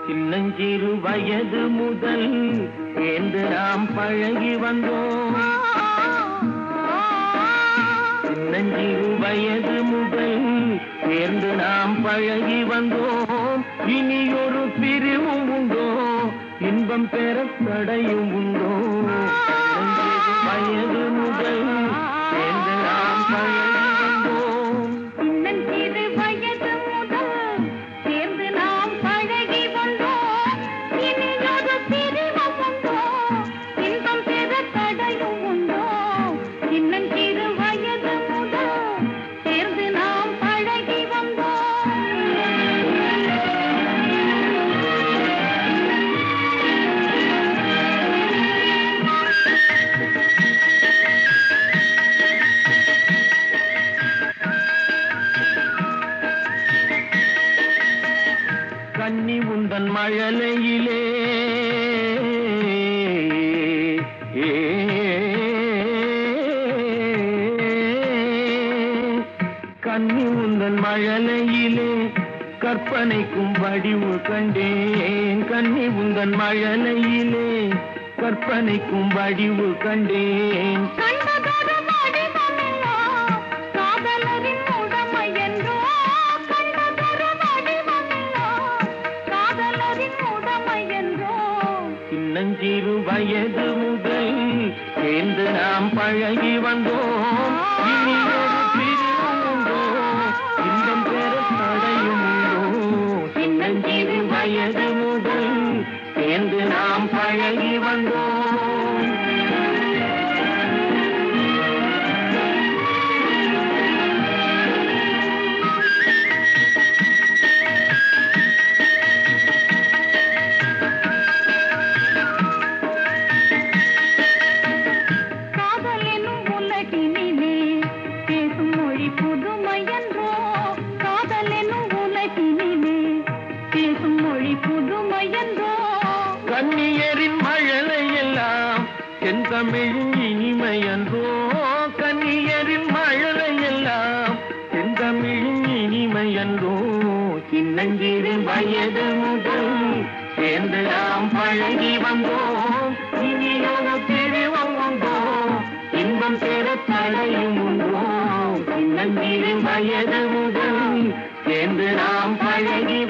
சின்னஞ்சிறு வயது முதல் சேர்ந்து நாம் பழகி வந்தோம். சின்னஞ்சிறு வயது முதல் சேர்ந்து நாம் பழகி வந்தோம். இனியொரு பிரிவும் உண்டோ, இன்பம் பெற தடையும் உண்டோ? சின்னஞ்சிறு வயது முதல் சேர்ந்து நாம் பழகி வந்தோம். சின்னஞ்சிறு வயது முதல் சேர்ந்து நாம் பழகி வந்தோம். இனியொரு பிரிவும் உண்டோ, இன்பம் பெற தடையும் உண்டோ? சின்னஞ்சிறு வயது முதல் சேர்ந்து நாம் பழகி வந்தோம். கன்னி உந்தன் மழலையிலே கன்னி உந்தன் மழலையிலே கற்பனைக்கும் வடிவு கண்டேன். கன்னி உந்தன் மழலையிலே கற்பனைக்கும் வடிவு கண்டேன். கண்டதொரு வடிவமெல்லோ காதலரின் உடமை என்றோ, கண்டதொரு வடிவமெல்லோ காதலரின் உடமை என்றோ. சின்னஞ்சிறு வயது முதல் சேர்ந்து நாம் பழகி வந்தோம். இனி ஒரு பிரிவும் உண்டோ, இன்பம் பெற தடையும் உண்டோ? சின்னஞ்சிறு வயது முதல் சேர்ந்து நாம் பழகி வந்தோம். காதல் எனும் உலகினிலே பேசும் மொழி புதுமை என்றோ, காதல் எனும் உலகினிலே பேசும் மொழி புதுமை என்றோ. கன்னியரின் மழலை எல்லாம் என் தமிழின் இனிமை என்றோ? கன்னியரின் மழலை எல்லாம் என் தமிழின் இனிமை என்றோ? சின்னஞ்சிறு வயது முதல் சேர்ந்து நாம் பழகி வந்தோம். இனியொரு பிரிவும் உண்டோ, இன்பம் பெற தடையும் உண்டோ? சின்னஞ்சிறு வயது முதல் சேர்ந்து நாம் பழகி